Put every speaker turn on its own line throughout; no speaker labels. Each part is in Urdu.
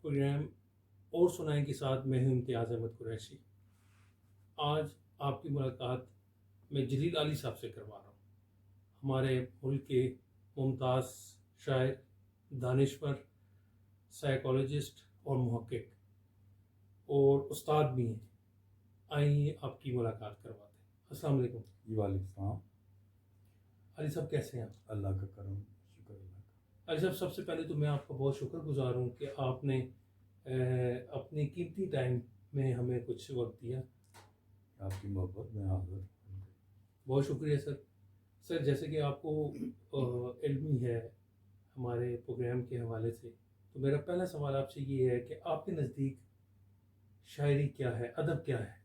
پروگرام اور سنائیں کے ساتھ میں ہوں امتیاز احمد قریشی۔ آج آپ کی ملاقات میں جلیل علی صاحب سے کروا رہا ہوں، ہمارے ملک کے ممتاز شاعر، دانشور، سائیکالوجسٹ اور محقق اور استاد بھی ہیں۔ آئیے آپ کی ملاقات کرواتے ہیں۔ السلام علیکم
جی وعلیکم السلام۔
علی صاحب، کیسے ہیں آپ؟
اللہ کا کرم، شکر اللہ کا۔
علی صاحب، سب سے پہلے تو میں آپ کا بہت شکر گزار ہوں کہ آپ نے اپنی قیمتی ٹائم میں ہمیں کچھ وقت دیا۔
آپ کی محبت میں حاضر۔
بہت شکریہ سر۔ سر، جیسے کہ آپ کو علمی ہے ہمارے پروگرام کے حوالے سے، تو میرا پہلا سوال آپ سے یہ ہے کہ آپ کے نزدیک شاعری کیا ہے، ادب کیا ہے؟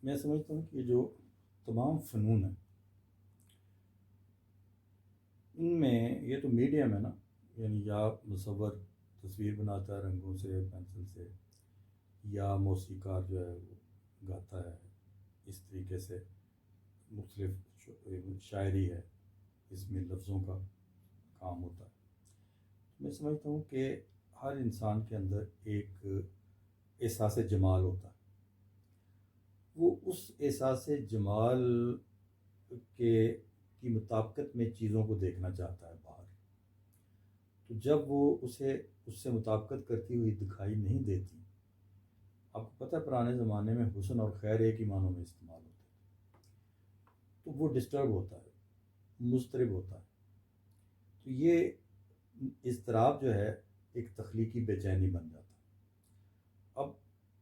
میں سمجھتا ہوں کہ جو تمام فنون ہیں ان میں یہ تو میڈیم ہے نا، یعنی یا مصور تصویر بناتا ہے رنگوں سے، پینسل سے، یا موسیقار جو ہے وہ گاتا ہے، اس طریقے سے مختلف شاعری ہے، اس میں لفظوں کا کام ہوتا ہے۔ میں سمجھتا ہوں کہ ہر انسان کے اندر ایک احساس جمال ہوتا ہے، وہ اس احساس جمال کی مطابقت میں چیزوں کو دیکھنا چاہتا ہے باہر۔ تو جب وہ اسے اس سے مطابقت کرتی ہوئی دکھائی نہیں دیتی، آپ کو پتہ ہے پرانے زمانے میں حسن اور خیر ایک ہی معنوں میں استعمال ہوتے تھے، تو وہ ڈسٹرب ہوتا ہے، مضطرب ہوتا ہے۔ تو یہ اضطراب جو ہے ایک تخلیقی بے چینی بن جاتا ہے۔ اب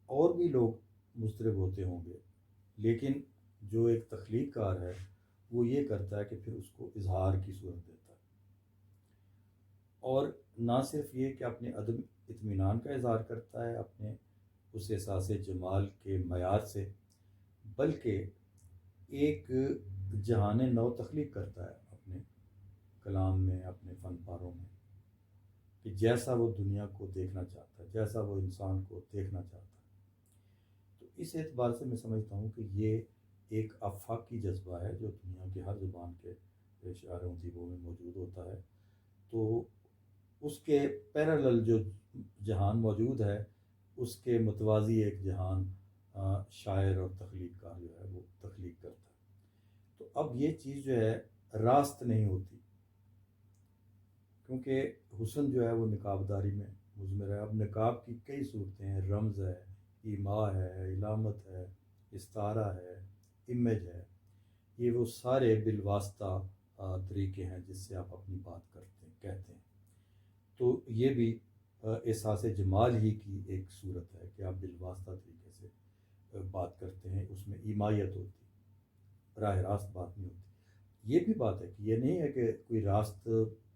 اور بھی لوگ مضطرب ہوتے ہوں گے، لیکن جو ایک تخلیق کار ہے وہ یہ کرتا ہے کہ پھر اس کو اظہار کی صورت دیتا ہے، اور نہ صرف یہ کہ اپنے عدم اطمینان کا اظہار کرتا ہے اپنے اس احساس جمال کے معیار سے، بلکہ ایک جہان نو تخلیق کرتا ہے اپنے کلام میں، اپنے فن پاروں میں، کہ جیسا وہ دنیا کو دیکھنا چاہتا ہے، جیسا وہ انسان کو دیکھنا چاہتا ہے۔ تو اس اعتبار سے میں سمجھتا ہوں کہ یہ ایک آفاقی جذبہ ہے جو دنیا کے ہر زبان کے شاعر و ادیبوں میں موجود ہوتا ہے۔ تو اس کے پیرالل جو جہان موجود ہے، اس کے متوازی ایک جہان شاعر اور تخلیق کار جو ہے وہ تخلیق کرتا ہے۔ تو اب یہ چیز جو ہے راست نہیں ہوتی، کیونکہ حسن جو ہے وہ نقاب داری میں مضمر ہے۔ اب نقاب کی کئی صورتیں ہیں، رمز ہے، ایما ہے، علامت ہے، استعارہ ہے، امیج ہے، یہ وہ سارے بالواسطہ طریقے ہیں جس سے آپ اپنی بات کرتے ہیں، کہتے ہیں۔ تو یہ بھی احساس جمال ہی کی ایک صورت ہے کہ آپ بالواسطہ طریقے سے بات کرتے ہیں، اس میں ایمائیت ہوتی، براہ راست بات نہیں ہوتی۔ یہ بھی بات ہے کہ یہ نہیں ہے کہ کوئی راست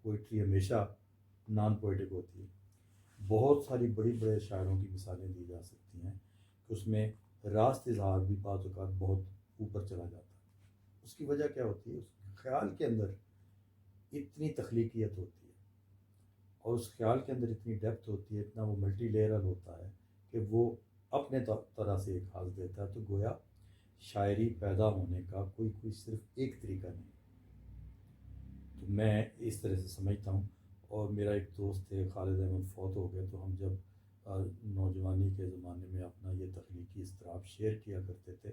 پوئٹری ہمیشہ نان پوئٹک ہوتی ہے۔ بہت ساری بڑی بڑے شاعروں کی مثالیں دی جا سکتی ہیں کہ اس میں راست اظہار بھی بعض اوقات بہت اوپر چلا جاتا ہے۔ اس کی وجہ کیا ہوتی ہے؟ اس خیال کے اندر اتنی تخلیقیت ہوتی ہے، اور اس خیال کے اندر اتنی ڈیپتھ ہوتی ہے، اتنا وہ ملٹی لیئرل ہوتا ہے کہ وہ اپنے طرح سے ایک حال دیتا ہے۔ تو گویا شاعری پیدا ہونے کا کوئی صرف ایک طریقہ نہیں۔ تو میں اس طرح سے سمجھتا ہوں۔ اور میرا ایک دوست تھے خالد احمد، فوت ہو گئے، تو ہم جب نوجوانی کے زمانے میں اپنا یہ تخلیقی اضطراب شیئر کیا کرتے تھے،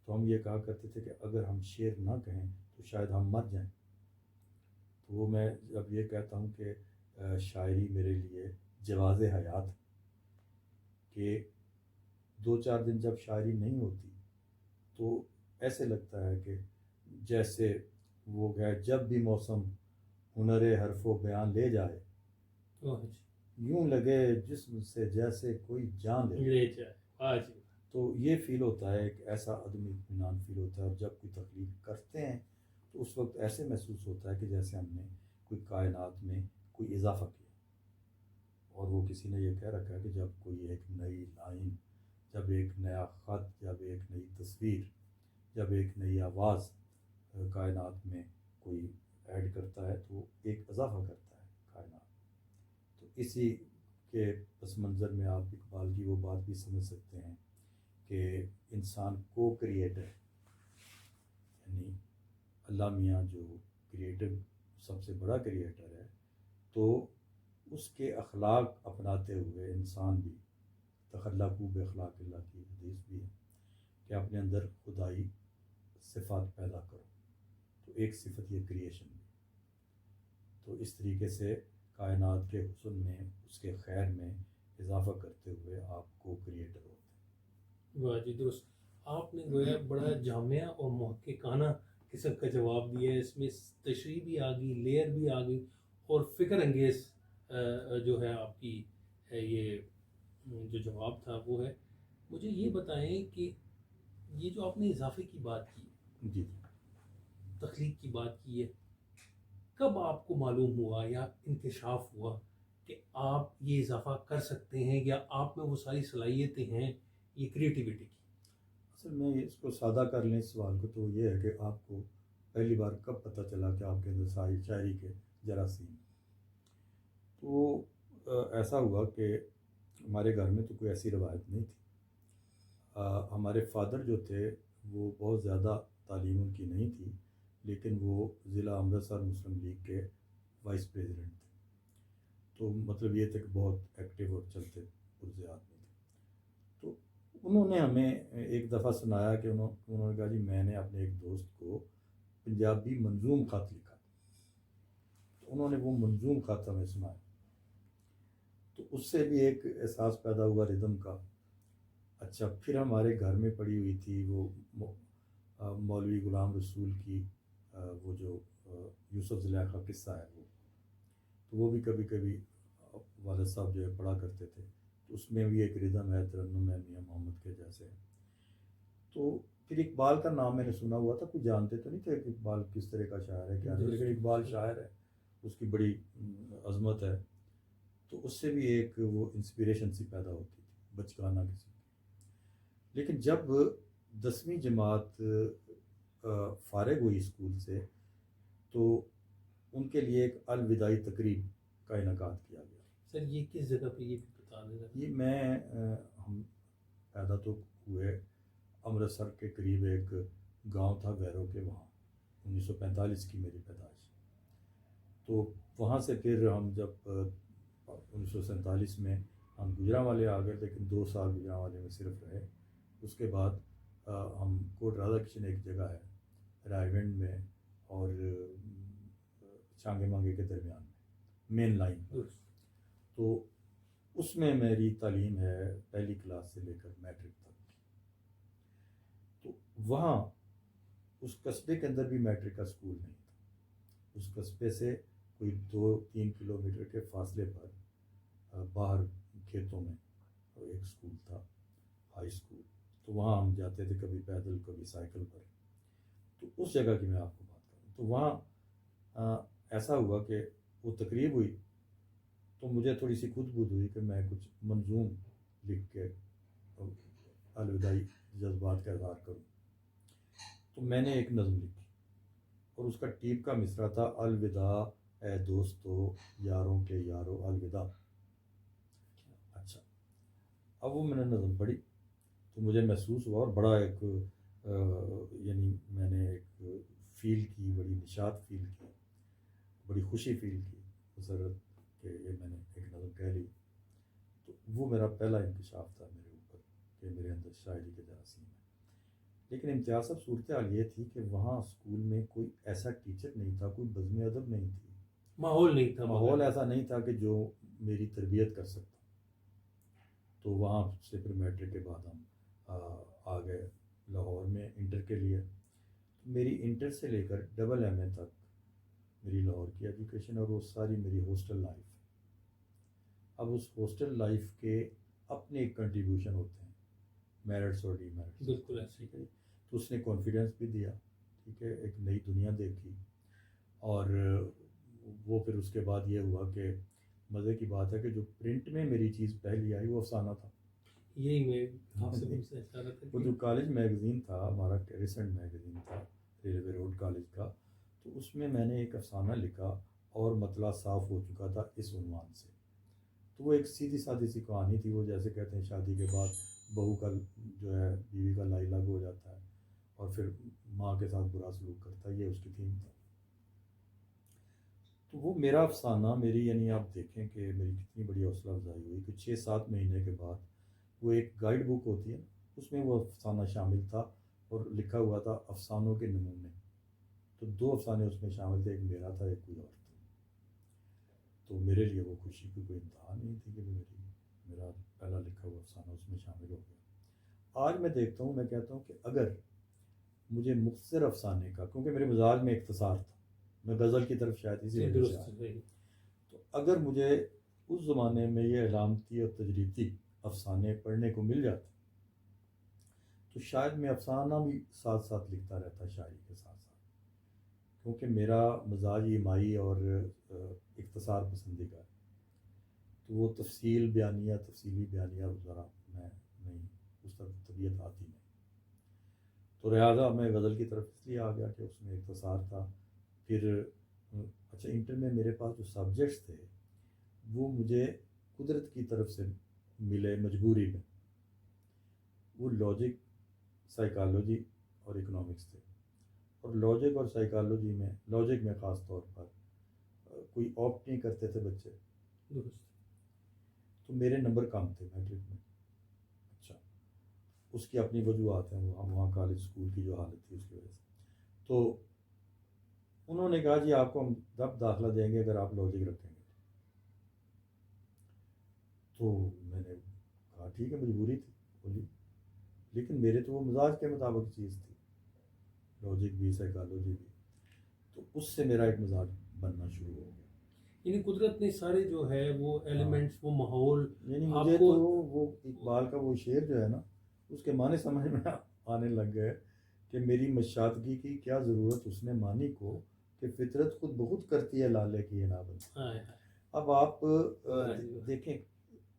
تو ہم یہ کہا کرتے تھے کہ اگر ہم شعر نہ کہیں تو شاید ہم مر جائیں۔ تو وہ میں اب یہ کہتا ہوں کہ شاعری میرے لیے جواز حیات، کہ دو چار دن جب شاعری نہیں ہوتی تو ایسے لگتا ہے کہ جیسے وہ گئے، جب بھی موسم ہنر حرف و بیان لے جائے، یوں لگے جسم سے جیسے کوئی جان لے جائے۔ تو یہ فیل ہوتا ہے، ایک ایسا عدم اطمینان فیل ہوتا ہے، اور جب کوئی تخلیق کرتے ہیں تو اس وقت ایسے محسوس ہوتا ہے کہ جیسے ہم نے کوئی کائنات میں کوئی اضافہ کیا۔ اور وہ کسی نے یہ کہہ رکھا ہے کہ جب کوئی ایک نئی لائن، جب ایک نیا خط، جب ایک نئی تصویر، جب ایک نئی آواز کائنات میں کوئی ایڈ کرتا ہے تو ایک اضافہ کرتا ہے کائنات۔ تو اسی کے پس منظر میں آپ اقبال کی وہ بات بھی سمجھ سکتے ہیں کہ انسان کو کریٹر، یعنی اللہ میاں جو کریٹر سب سے بڑا کریٹر ہے، تو اس کے اخلاق اپناتے ہوئے انسان بھی تخلقوا باخلاق اللہ کی حدیث بھی ہے کہ اپنے اندر خدائی صفات پیدا کرو. تو ایک صفت یہ کریشن بھی. تو اس طریقے سے کائنات کے حسن میں اس کے خیر میں اضافہ کرتے ہوئے آپ کو کریٹر ہوتے ہیں.
واہ جی درست. آپ نے گویا بڑا جامعہ اور محققانہ قسم کا جواب دیا ہے. اس میں تشریح بھی آ گئی، لیئر بھی آ گئی، اور فکر انگیز جو ہے آپ کی یہ جو جواب تھا وہ ہے. مجھے یہ بتائیں کہ یہ جو آپ نے اضافے کی بات کی،
جی
تخلیق کی بات کی ہے، کب آپ کو معلوم ہوا یا انکشاف ہوا کہ آپ یہ اضافہ کر سکتے ہیں یا آپ میں وہ ساری صلاحیتیں ہیں یہ کریٹیوٹی کی؟
اصل میں اس کو سادہ کر لیں اس سوال کو تو یہ ہے کہ آپ کو پہلی بار کب پتہ چلا کہ آپ کے اندر شاعری کے جراثیم. تو ایسا ہوا کہ ہمارے گھر میں تو کوئی ایسی روایت نہیں تھی. ہمارے فادر جو تھے وہ بہت زیادہ تعلیم ان کی نہیں تھی، لیکن وہ ضلع امرتسر مسلم لیگ کے وائس پریزیڈنٹ تھے. تو مطلب یہ تھا کہ بہت ایکٹیو اور چلتے پرزے آدمی تھے. تو انہوں نے ہمیں ایک دفعہ سنایا کہ انہوں نے کہا جی میں نے اپنے ایک دوست کو پنجابی منظوم خط لکھا. تو انہوں نے وہ منظوم خط ہمیں سنایا. تو اس سے بھی ایک احساس پیدا ہوا ردم کا. اچھا پھر ہمارے گھر میں پڑی ہوئی تھی وہ مولوی غلام رسول کی وہ جو یوسف زلیخا کا قصہ ہے وہ، تو وہ بھی کبھی کبھی والد صاحب جو ہے پڑھا کرتے تھے. تو اس میں بھی ایک ردم ہے ترنم ہے میاں محمد کے جیسے. تو پھر اقبال کا نام میں نے سنا ہوا تھا، کوئی جانتے تو نہیں تھے کہ اقبال کس طرح کا شاعر ہے کیا نہیں، لیکن اقبال شاعر ہے، اس کی بڑی عظمت ہے. تو اس سے بھی ایک وہ انسپریشن سی پیدا ہوتی تھی بچگانہ کسی. لیکن جب 10ویں جماعت فارغ ہوئی اسکول سے تو ان کے لیے ایک الوداعی تقریب کا انعقاد کیا گیا.
سر یہ کس جگہ پہ یہ بھی بتا دیں؟
یہ ہم پیدا تو ہوئے امرتسر کے قریب ایک گاؤں تھا ویرو کے، وہاں 1945 کی میری پیدائش. تو وہاں سے پھر ہم جب 1947 میں ہم گجرانوالے آ گئے، لیکن 2 سال گجرانوالے میں صرف رہے. اس کے بعد ہم کوٹ رادا کشن ایک جگہ ہے رائے گنج میں اور چانگے مانگے کے درمیان میں مین لائن پر. تو اس میں میری تعلیم ہے پہلی کلاس سے لے کر میٹرک تک. تو وہاں اس قصبے کے اندر بھی میٹرک کا اسکول نہیں تھا. اس قصبے سے کوئی 2-3 کلومیٹر کے فاصلے پر باہر کھیتوں میں ایک اسکول تھا، ہائی اسکول. تو وہاں ہم جاتے تھے کبھی پیدل کبھی سائیکل پر. تو اس جگہ کی میں آپ کو بات کروں. تو وہاں ایسا ہوا کہ وہ تقریب ہوئی تو مجھے تھوڑی سی خود بدھ ہوئی کہ میں کچھ منظوم لکھ کے الوداعی جذبات کا اظہار کروں. تو میں نے ایک نظم لکھی اور اس کا ٹیپ کا مصرع تھا الوداع اے دوستو یاروں کے یارو الوداع. اچھا اب وہ میں نے نظم پڑھی تو مجھے محسوس ہوا اور بڑا ایک یعنی میں نے ایک فیل کی، بڑی نشاط فیل کی، بڑی خوشی فیل کی مسرت کہ یہ میں نے ایک نظم کہہ لی. تو وہ میرا پہلا انکشاف تھا میرے اوپر کہ میرے اندر شاعری کے جراثیم ہے. لیکن امتیاز اب صورتحال یہ تھی کہ وہاں اسکول میں کوئی ایسا ٹیچر نہیں تھا، کوئی بزم ادب نہیں تھی،
ماحول نہیں تھا،
ماحول ایسا نہیں تھا کہ جو میری تربیت کر سکتا. تو وہاں سے پھر میٹرک کے بعد ہم آ گئے لاہور میں انٹر کے لیے. میری انٹر سے لے کر ڈبل ایم اے تک میری لاہور کی ایجوکیشن اور وہ ساری میری ہاسٹل لائف. اب اس ہاسٹل لائف کے اپنے ایک کنٹریبیوشن ہوتے ہیں، میرٹس اور ڈی میرٹس.
بالکل ایسے ہی.
تو اس نے کانفیڈنس بھی دیا، ٹھیک ہے، ایک نئی دنیا دیکھی. اور وہ پھر اس کے بعد یہ ہوا کہ مزے کی بات ہے کہ جو پرنٹ میں میری چیز پہلی آئی وہ افسانہ تھا.
یہی میں آپ سے پوچھنا چاہ رہا تھا
وہ جو کالج میگزین تھا ہمارا، ریسنٹ میگزین تھا ریلوے روڈ کالج کا، تو اس میں میں نے ایک افسانہ لکھا اور مطلع صاف ہو چکا تھا اس عنوان سے. تو وہ ایک سیدھی سادی سی کہانی تھی. وہ جیسے کہتے ہیں شادی کے بعد بہو کا جو ہے بیوی کا لائی لاگ ہو جاتا ہے اور پھر ماں کے ساتھ برا سلوک کرتا ہے، یہ اس کی تھیم تھا. تو وہ میرا افسانہ میری یعنی آپ دیکھیں کہ میری کتنی بڑی حوصلہ افزائی ہوئی کہ 6-7 مہینے کے بعد وہ ایک گائیڈ بک ہوتی ہے نا، اس میں وہ افسانہ شامل تھا اور لکھا ہوا تھا افسانوں کے نمونے. تو 2 افسانے اس میں شامل تھے، ایک میرا تھا ایک کوئی اور تھا. تو میرے لیے وہ خوشی کی کوئی انتہا نہیں تھی کہ میرا پہلا لکھا ہوا افسانہ اس میں شامل ہو گیا. آج میں دیکھتا ہوں، میں کہتا ہوں کہ اگر مجھے مختصر افسانے کا، کیونکہ میرے مزاج میں اختصار تھا، میں غزل کی طرف شاید اسی
جی
وجہ سے
درست
آیا.
صحیح.
تو اگر مجھے اس زمانے میں یہ علامتی اور تجریدی افسانے پڑھنے کو مل جاتے تو شاید میں افسانہ بھی ساتھ ساتھ لکھتا رہتا شاعری کے ساتھ ساتھ، کیونکہ میرا مزاج ایمائی اور اختصار پسندی کا ہے. تو وہ تفصیلی بیانیہ ذرا میں نہیں، اس طرح طبیعت آتی نہیں. تو لہٰذا میں غزل کی طرف اس لیے آ گیا کہ اس میں اختصار تھا. پھر اچھا، انٹر میں میرے پاس جو سبجیکٹس تھے وہ مجھے قدرت کی طرف سے ملے مجبوری میں. وہ لاجک، سائیکالوجی اور اکنامکس تھے. اور لاجک اور سائیکالوجی میں، لاجک میں خاص طور پر کوئی آپٹ نہیں کرتے تھے بچے،
درست.
تو میرے نمبر کم تھے میٹرک میں. اچھا، اس کی اپنی وجوہات ہیں، وہاں کالج اسکول کی جو حالت تھی اس کی وجہ سے. تو انہوں نے کہا جی آپ کو ہم تب داخلہ دیں گے اگر آپ لاجک رکھیں گے. تو میں نے کہا ٹھیک ہے، مجبوری تھی بولی. لیکن میرے تو وہ مزاج کے مطابق چیز تھی، لاجک بھی سائیکالوجی بھی. تو اس سے میرا ایک مزاج بننا شروع ہو گیا.
یعنی قدرت نے سارے جو ہے وہ
ہاں،
ایلیمنٹس، وہ ماحول
یعنی
آپ
مجھے
کو.
تو وہ اقبال کا وہ شعر جو ہے نا، اس کے معنی سمجھ میں آنے لگ گئے کہ میری مشادگی کی کیا ضرورت اس نے مانی کو، کہ فطرت خود بخود کرتی ہے لالے کی یہ نابن.
ہائے ہائے.
اب آپ
واہ جی واہ.
دیکھیں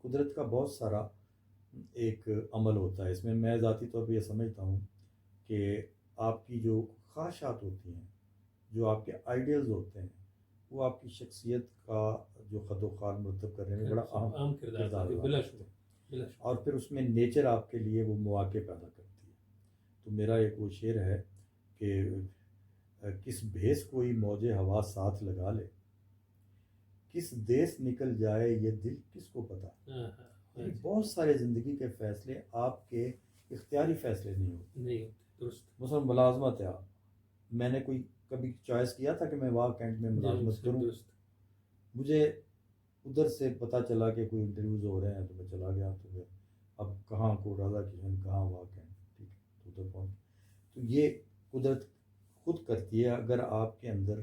قدرت کا بہت سارا ایک عمل ہوتا ہے اس میں. میں ذاتی طور پہ یہ سمجھتا ہوں کہ آپ کی جو خواہشات ہوتی ہیں، جو آپ کے آئیڈیلز ہوتے ہیں، وہ آپ کی شخصیت کا جو خد و خال مرتب کرنے میں بڑا اہم
عام کردار
کردار
تھا،
ادا
بلا
کرتے
شبہ
ہیں.
بلا شبہ.
اور پھر اس میں نیچر آپ کے لیے وہ مواقع پیدا کرتی ہے. تو میرا ایک وہ شعر ہے کہ کس بھیس کوئی موج ہوا ساتھ لگا لے، کس دیس نکل جائے یہ دل کس کو پتا.
ہاں ہاں.
یعنی بہت سارے زندگی کے فیصلے آپ کے اختیاری فیصلے نہیں ہوتے.
نہیں ہوتے. درست.
مثلا ملازمت ہے، میں نے کوئی کبھی چوائس کیا تھا کہ میں واہ کینٹ میں ملازمت کروں؟
درست.
مجھے ادھر سے پتہ چلا کہ کوئی انٹرویوز ہو رہے ہیں تو میں چلا گیا. تو میں اب کہاں کو رضا کشن، کہاں واہ کینٹ، ٹھیک ہے، تو ادھر پہنچ. تو یہ قدرت خود کرتی ہے. اگر آپ کے اندر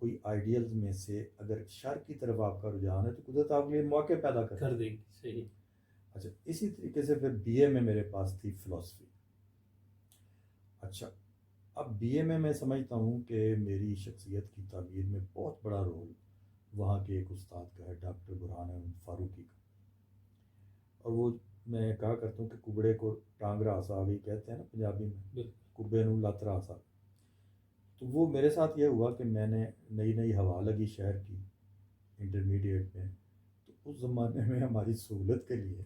کوئی آئیڈیلز میں سے اگر شر کی طرف آپ کا رجحان ہے تو قدرت آپ کے لیے مواقع پیدا
کر دے گی. صحیح.
اچھا، اسی طریقے سے پھر بی اے میں میرے پاس تھی فلاسفی. اچھا، اب بی اے میں سمجھتا ہوں کہ میری شخصیت کی تعمیر میں بہت بڑا رول وہاں کے ایک استاد کا ہے، ڈاکٹر برہان احمد فاروقی کا. اور وہ میں کہا کرتا ہوں کہ کبڑے کو ٹانگ راس آ گئی کہتے ہیں نا پنجابی میں،
بالکل.
کبے نو لت راس آ گئی. تو وہ میرے ساتھ یہ ہوا کہ میں نے نئی ہوا لگی شہر کی انٹرمیڈیٹ میں. تو اس زمانے میں ہماری سہولت کے لیے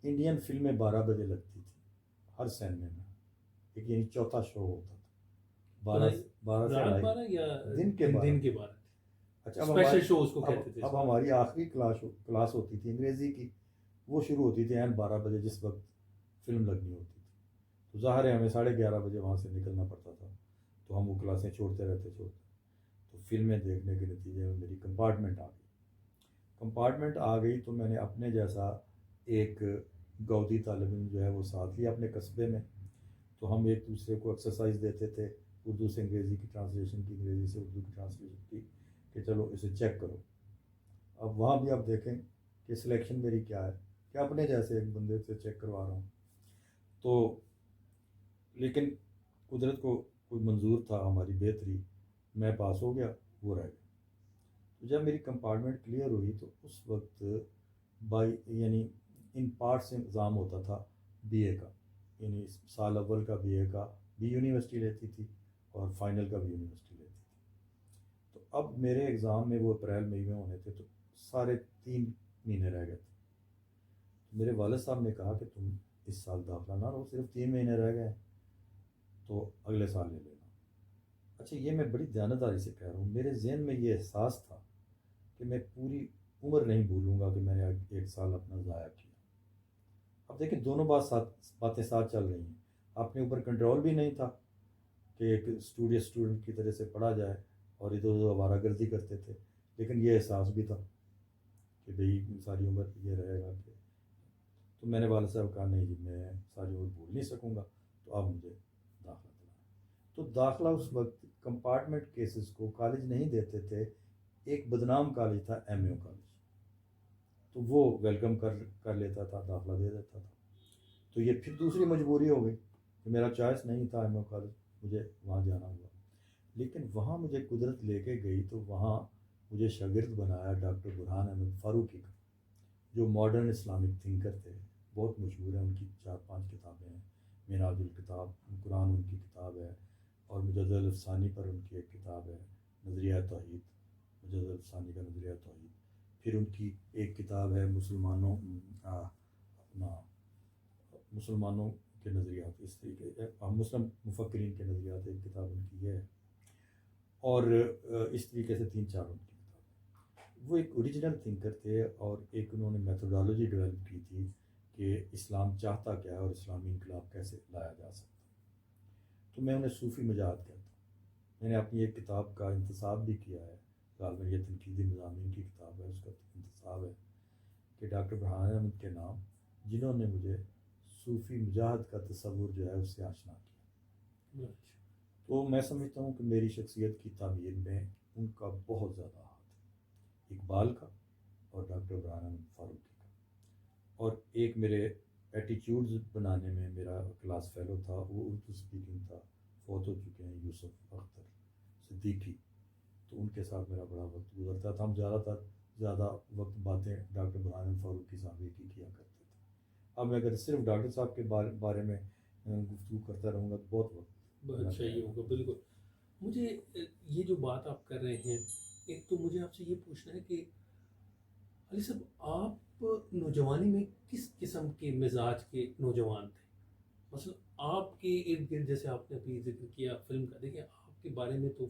انڈین فلمیں 12 بجے لگتی تھی ہر سینمے میں. ایک یعنی چوتھا شو ہوتا تھا 12 سے
رات
2:30
12 یا
دن کے 12.
دن کے 12.
اچھا، اب
اسپیشل شو اس کو
اب
کہتے تھے.
اب ہماری آخری کلاس ہوتی تھی انگریزی کی، وہ شروع ہوتی تھی 12 بجے جس وقت فلم لگنی ہوتی تھی. تو ظاہر ہے ہمیں 11:30 بجے وہاں سے نکلنا پڑتا تھا. تو ہم وہ کلاسیں چھوڑتے رہتے. تو فلمیں دیکھنے کے نتیجے میں میری کمپارٹمنٹ آ گئی. تو میں نے اپنے جیسا ایک گودی طالب علم جو ہے وہ ساتھ لیا اپنے قصبے میں. تو ہم ایک دوسرے کو ایکسرسائز دیتے تھے، اردو سے انگریزی کی ٹرانسلیشن کی، انگریزی سے اردو کی ٹرانسلیشن کی، کہ چلو اسے چیک کرو. اب وہاں بھی آپ دیکھیں کہ سلیکشن میری کیا ہے کہ اپنے جیسے ایک بندے سے چیک کروا رہا ہوں. تو لیکن قدرت کو کوئی منظور تھا ہماری بہتری، میں پاس ہو گیا، وہ رہ گیا. تو جب میری کمپارٹمنٹ کلیئر ہوئی تو اس وقت یعنی ان پارٹس ایگزام ہوتا تھا بی اے کا. یعنی سال اول کا بی اے کا بھی یونیورسٹی لیتی تھی اور فائنل کا بھی یونیورسٹی لیتی تھی. تو اب میرے ایگزام میں وہ اپریل مئی میں ہونے تھے، تو سارے 3 مہینے رہ گئے تھے. تو میرے والد صاحب نے کہا کہ تم اس سال داخلہ نہ لو، صرف 3 مہینے رہ گئے تو اگلے سال لے لینا. اچھا یہ میں بڑی دیانتداری سے کہہ رہا ہوں، میرے ذہن میں یہ احساس تھا کہ میں پوری عمر نہیں بھولوں گا کہ میں نے 1 سال اپنا ضائع کیا. اب دیکھیں دونوں باتیں ساتھ چل رہی ہیں. اپنے اوپر کنٹرول بھی نہیں تھا کہ ایک اسٹوڈنٹ کی طرح سے پڑھا جائے اور ادھر ادھر آوارہ گردی کرتے تھے، لیکن یہ احساس بھی تھا کہ بھئی ساری عمر یہ رہے گا کہ. تو میں نے والد صاحب کہا نہیں جی میں ساری عمر بھول نہیں سکوں گا، تو آپ مجھے داخلہ دلائیں. تو داخلہ اس وقت کمپارٹمنٹ کیسز کو کالج نہیں دیتے تھے. ایک بدنام کالج تھا ایم یو کالج، تو وہ ویلکم کر لیتا تھا، داخلہ دے دیتا تھا. تو یہ پھر دوسری مجبوری ہو گئی کہ میرا چوائس نہیں تھا ایم یو کالج، مجھے وہاں جانا ہوا. لیکن وہاں مجھے قدرت لے کے گئی تو وہاں مجھے شاگرد بنایا ڈاکٹر برہان احمد فاروقی کا، جو ماڈرن اسلامک تھنکر تھے، بہت مشہور ہیں. ان کی 4-5 کتابیں ہیں. منہاج الکتاب، قرآن ان کی کتاب ہے، اور مجدد الافسانی پر ان کی ایک کتاب ہے نظریہ توحید، مجدد الافسانی کا نظریہ توحید. پھر ان کی ایک کتاب ہے مسلمانوں کے نظریات، اس طریقے مسلم مفکرین کے نظریات، ایک کتاب ان کی ہے. اور اس طریقے سے 3-4 ان کی کتاب. وہ ایک اوریجنل تھنکر تھے، اور ایک انہوں نے میتھڈالوجی ڈیولپ کی تھی کہ اسلام چاہتا کیا ہے اور اسلامی انقلاب کیسے لایا جا سکتا. تو میں انہیں صوفی مجاہد کہتا ہوں. میں نے اپنی ایک کتاب کا انتصاب بھی کیا ہے، غالباً یہ تنقیدی مضامین کی کتاب ہے، اس کا انتصاب ہے کہ ڈاکٹر برہان احمد کے نام، جنہوں نے مجھے صوفی مجاہد کا تصور جو ہے اس سے آشنا کیا. تو میں سمجھتا ہوں کہ میری شخصیت کی تعمیر میں ان کا بہت زیادہ ہاتھ ہے، اقبال کا اور ڈاکٹر برہان احمد فاروقی کا. اور ایک میرے ایٹیچیوڈز بنانے میں میرا کلاس فیلو تھا، وہ اردو اسپیکنگ تھا، فوت ہو چکے ہیں، یوسف اختر صدیقی. تو ان کے ساتھ میرا بڑا وقت گزرتا تھا. ہم زیادہ وقت باتیں ڈاکٹر برہان احمد فاروقی صاحب کی کیا کرتے تھے. اب میں اگر صرف ڈاکٹر صاحب کے بارے میں گفتگو کرتا رہوں گا تو
بہت صحیح ہوگا. بالکل. مجھے یہ جو بات آپ کر رہے ہیں، ایک تو مجھے آپ سے یہ پوچھنا ہے کہ علی صاحب آپ نوجوانی میں کس قسم کے مزاج کے نوجوان تھے؟ مثلا آپ کے ارد گرد، جیسے آپ نے ابھی ذکر کیا فلم کا، دیکھیں آپ کے بارے میں تو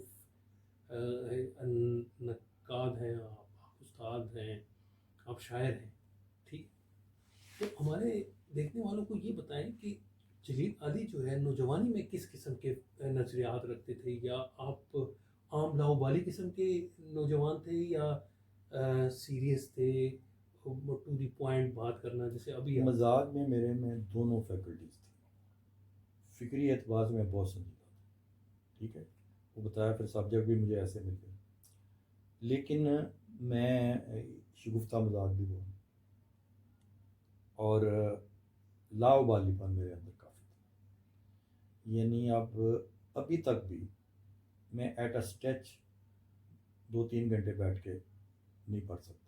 نقاد ہیں آپ استاد ہیں، آپ شاعر ہیں، ٹھیک. تو ہمارے دیکھنے والوں کو یہ بتائیں کہ جلیل علی جو ہے نوجوانی میں کس قسم کے نظریات رکھتے تھے، یا آپ عام لاؤبالی قسم کے نوجوان تھے، یا سیریس تھے، ٹو دی پوائنٹ بات کرنا، جیسے ابھی
مزاج میں میرے میں دونوں فیکلٹیز تھیں. فکری اعتبار سے میں بہت سنجیدہ تھا، ٹھیک ہے، وہ بتایا. پھر سبجیکٹ بھی مجھے ایسے مل گئے، لیکن میں شگفتہ مزاج بھی ہوا، اور لاؤبالی پر میرے اندر کافی تھا. یعنی ابھی تک بھی میں ایٹ اے اسٹیچ 2-3 گھنٹے بیٹھ کے نہیں پڑھ سکتا.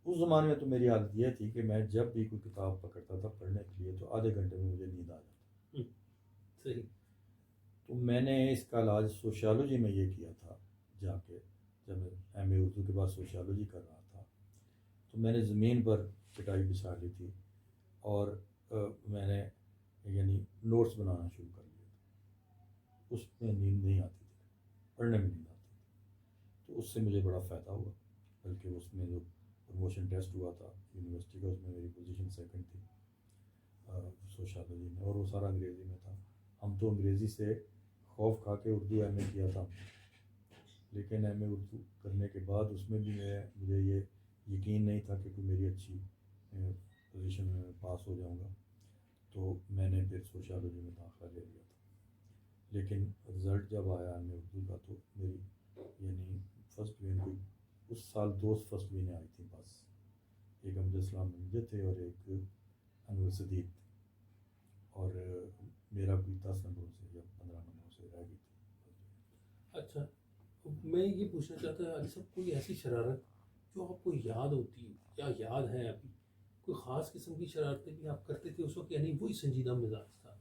اس زمانے میں تو میری عادت یہ تھی کہ میں جب بھی کوئی کتاب پکڑتا تھا پڑھنے کے لیے تو آدھے گھنٹے میں مجھے نیند آ جاتی.
صحیح.
تو میں نے اس کا علاج سوشیالوجی میں یہ کیا تھا. جا کے جب میں ایم اے اردو کے بعد سوشیالوجی کر رہا تھا تو میں نے زمین پر چٹائی بچھا لی تھی، اور میں نے یعنی نوٹس بنانا شروع کر لیے تھے. اس میں نیند نہیں آتی تھی، پڑھنے میں نیند آتی تھی. تو اس سے مجھے بڑا فائدہ ہوا. بلکہ اس میں جو پروموشن ٹیسٹ ہوا تھا یونیورسٹی کا، اس میں میری پوزیشن 2nd تھی سوشیالوجی میں، اور وہ سارا انگریزی میں تھا. ہم تو انگریزی سے خوف کھا کے اردو ایم اے کیا تھا، لیکن ایم اے اردو کرنے کے بعد اس میں بھی مجھے یہ یقین نہیں تھا کہ کوئی میری اچھی پوزیشن میں پاس ہو جاؤں گا. تو میں نے پھر سوشیالوجی میں داخلہ لے لیا تھا. لیکن رزلٹ جب آیا ایم اے اردو کا تو میری یعنی فرسٹ ڈویژن کوئی اس سال 2 فرسٹ ڈویژنیں آئی تھیں بس. ایک امجد اسلام امجد تھے اور ایک انور صدیق تھے، اور میرا کوئی 10 نمبروں سے یا 15 نمبروں سے رہ گئی تھی.
اچھا، میں یہ پوچھنا چاہتا ہوں علی صاحب، کوئی ایسی شرارت جو آپ کو یاد ہوتی ہو یا یاد ہے ابھی، کوئی خاص قسم کی شرارتیں بھی آپ کرتے تھے اس وقت، یعنی وہی سنجیدہ مزاج تھا؟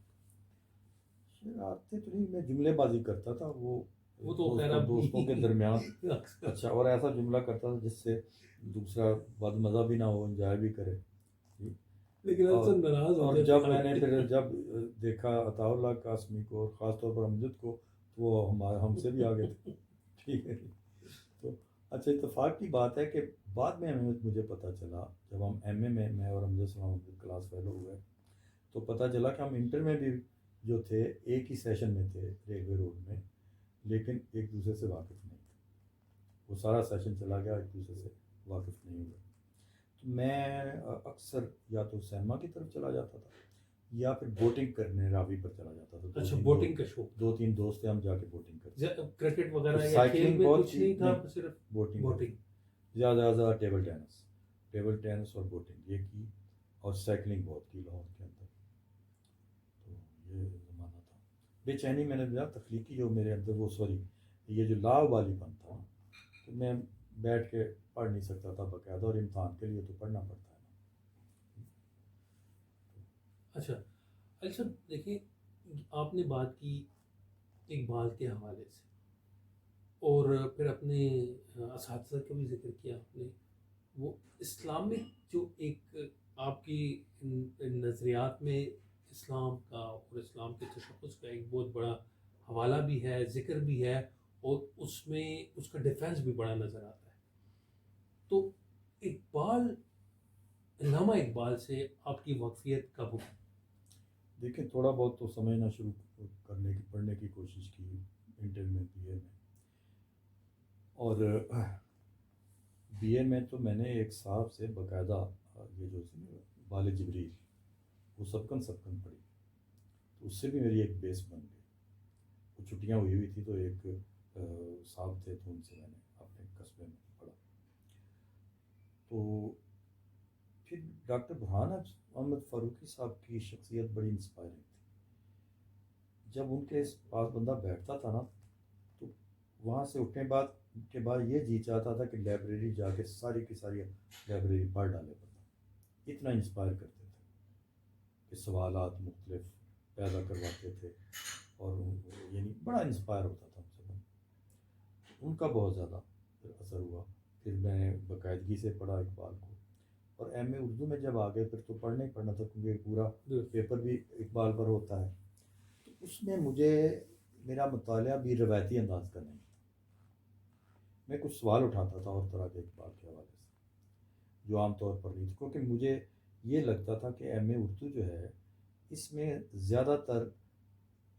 شرارتیں تو نہیں، میں جملے بازی کرتا تھا، وہ
تو خیر
دوستوں کے درمیان. اچھا، اور ایسا جملہ کرتا تھا جس سے دوسرا بد مزہ بھی نہ ہو، انجوائے بھی کرے.
لیکن ناراض
اور جب میں نے پھر جب دیکھا عطاء اللہ قاسمی کو اور خاص طور پر امجد کو، تو وہ ہم سے بھی آگے تھے. ٹھیک ہے. تو اچھا اتفاق کی بات ہے کہ بعد میں مجھے پتہ چلا جب ہم ایم اے میں اور حمزہ سلام کلاس فیلو ہوئے تو پتہ چلا کہ ہم انٹر میں بھی جو تھے ایک ہی سیشن میں تھے ریلوے روڈ میں، لیکن ایک دوسرے سے واقف نہیں تھے. وہ سارا سیشن چلا گیا، ایک دوسرے سے واقف نہیں ہوئے. تو میں اکثر یا تو سینما کی طرف چلا جاتا تھا یا پھر بوٹنگ کرنے راوی پر چلا جاتا تھا.
اچھا بوٹنگ کا شوق،
2-3 دوست تھے، ہم جا کے بوٹنگ کرتے.
کرکٹ وغیرہ یا
سائیکلنگ
کھیل میں
بہت
کچھ نہیں تھا، صرف
بوٹنگ
بوٹنگ.
زیادہ زیادہ ٹیبل ٹینس اور بوٹنگ یہ کی، اور سائیکلنگ بہت کی لاہور کے اندر. تو یہ زمانہ تھا. بے چینی میں نے تخلیقی جو میرے اندر وہ سوری یہ جو لاو والی پن تھا، تو میں بیٹھ کے پڑھ نہیں سکتا تھا باقاعدہ، اور امتحان کے لیے تو پڑھنا پڑتا ہے.
اچھا علی صاحب دیکھیں، آپ نے بات کی اقبال کے حوالے سے، اور پھر اپنے اساتذہ کا بھی ذکر کیا آپ نے. وہ اسلامک جو ایک آپ کی نظریات میں اسلام کا اور اسلام کے تشخص کا ایک بہت بڑا حوالہ بھی ہے، ذکر بھی ہے، اور اس میں اس کا ڈیفینس بھی بڑا نظر آتا ہے. تو اقبال، علامہ اقبال سے آپ کی واقفیت کب ہوئی؟
دیکھیں تھوڑا بہت تو سمجھنا شروع کرنے کی پڑھنے کی کوشش کی انٹر میں، بی اے میں. اور بی اے میں تو میں نے ایک صاحب سے باقاعدہ یہ جو بال جبریل وہ سبکن پڑھی، تو اس سے بھی میری ایک بیس بن گئی. وہ چھٹیاں ہوئی تھی تو ایک صاحب تھے تو ان سے میں نے اپنے قصبے میں پڑھا. تو پھر ڈاکٹر برہان احمد فاروقی صاحب کی شخصیت بڑی انسپائرنگ تھی. جب ان کے پاس بندہ بیٹھتا تھا نا تو وہاں سے اٹھنے کے بعد یہ جی چاہتا تھا کہ لائبریری جا کے ساری کی ساری لائبریری پڑھ ڈالے بندہ. اتنا انسپائر کرتے تھے کہ سوالات مختلف پیدا کرواتے تھے، اور یعنی بڑا انسپائر ہوتا تھا ان سے بندہ. ان کا بہت زیادہ اثر ہوا. پھر میں نے باقاعدگی سے پڑھا اقبال کو، اور ایم اے اردو میں جب آ گئے پھر تو پڑھنا ہی پڑھنا تھا کیونکہ پورا پیپر بھی اقبال پر ہوتا ہے. تو اس میں مجھے میرا مطالعہ بھی روایتی انداز کا نہیں تھا. میں کچھ سوال اٹھاتا تھا اور طرح کے اقبال کے حوالے سے جو عام طور پر نہیں تھے، کیونکہ مجھے یہ لگتا تھا کہ ایم اے اردو جو ہے اس میں زیادہ تر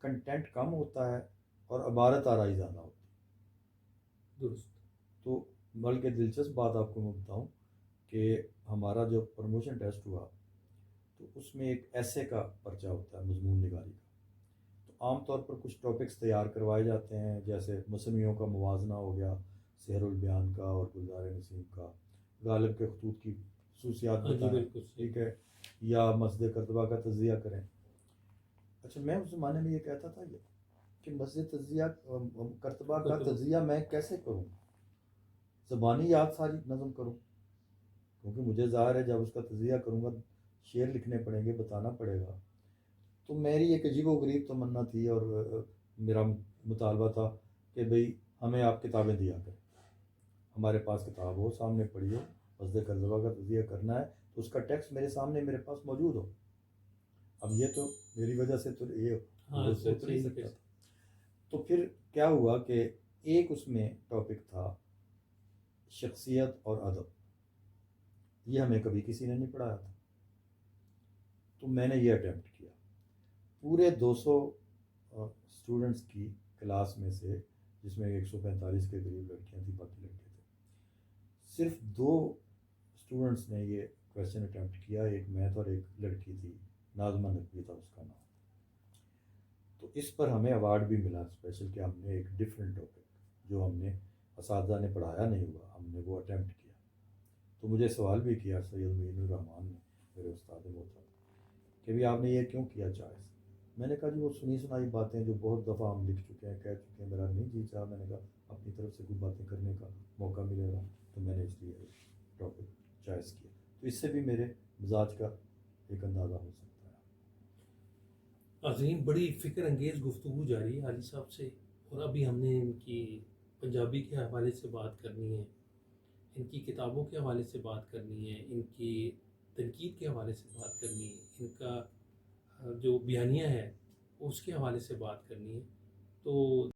کنٹینٹ کم ہوتا ہے اور عبارت آرائی زیادہ ہوتی ہے.
درست.
تو بلکہ دلچسپ بات آپ کو میں بتاؤں کہ ہمارا جو پروموشن ٹیسٹ ہوا تو اس میں ایک ایسے کا پرچہ ہوتا ہے مضمون نگاری کا. تو عام طور پر کچھ ٹاپکس تیار کروائے جاتے ہیں، جیسے مثنیوں کا موازنہ ہو گیا، سحر البیان کا اور گلزار نسیم کا، غالب کے خطوط کی خصوصیات بتائیں، ٹھیک ہے، یا مسجد کرتبہ کا تجزیہ کریں. اچھا میں اس زمانے میں یہ کہتا تھا کہ مسجد کرتبہ کا تجزیہ میں کیسے کروں، زبانی یاد ساری نظم کروں، کیونکہ مجھے ظاہر ہے جب اس کا تجزیہ کروں گا شعر لکھنے پڑیں گے، بتانا پڑے گا. تو میری ایک عجیب و غریب تمنا تھی، اور میرا مطالبہ تھا کہ بھئی ہمیں آپ کتابیں دیا کریں، ہمارے پاس کتاب ہو، سامنے پڑھی ہو، مسجد کرتبہ کا تجزیہ کرنا ہے تو اس کا ٹیکسٹ میرے سامنے میرے پاس موجود ہو. اب یہ تو میری وجہ سے تو یہ سوچ نہیں سکتا تھا. تو پھر کیا ہوا کہ ایک اس میں ٹاپک تھا شخصیت اور ادب. یہ ہمیں کبھی کسی نے نہیں پڑھایا تھا، تو میں نے یہ اٹیمپٹ کیا. پورے 200 اسٹوڈنٹس کی کلاس میں سے، جس میں 145 کے قریب لڑکیاں تھیں، باقی لڑکے تھے، صرف 2 اسٹوڈنٹس نے یہ کویشچن اٹیمپٹ کیا. ایک میں تھا اور ایک لڑکی تھی، ناظمہ نقوی تھا اس کا نام. تو اس پر ہمیں ایوارڈ بھی ملا اسپیشل کہ ہم نے ایک ڈفرینٹ ٹاپک جو ہم نے اساتذہ نے پڑھایا نہیں ہوا ہم نے وہ اٹیمپٹ کیا. تو مجھے سوال بھی کیا سید معین الرحمان نے، میرے استاد محترم، کہ بھی آپ نے یہ کیوں کیا چوائس. میں نے کہا جی وہ سنی سنائی باتیں جو بہت دفعہ ہم لکھ چکے ہیں، کہہ چکے ہیں، میرا نہیں جی چاہا. میں نے کہا اپنی طرف سے کچھ باتیں کرنے کا موقع ملے گا، تو میں نے اس لیے ٹاپک چوائس کیا. تو اس سے بھی میرے مزاج کا ایک اندازہ ہو سکتا ہے.
عظیم، بڑی فکر انگیز گفتگو جاری ہے علی صاحب سے، اور ابھی ہم نے ان کی پنجابی کے حوالے سے بات کرنی ہے، ان کی کتابوں کے حوالے سے بات کرنی ہے، ان کی تنقید کے حوالے سے بات کرنی ہے، ان کا جو بیانیہ ہے اس کے حوالے سے بات کرنی ہے. تو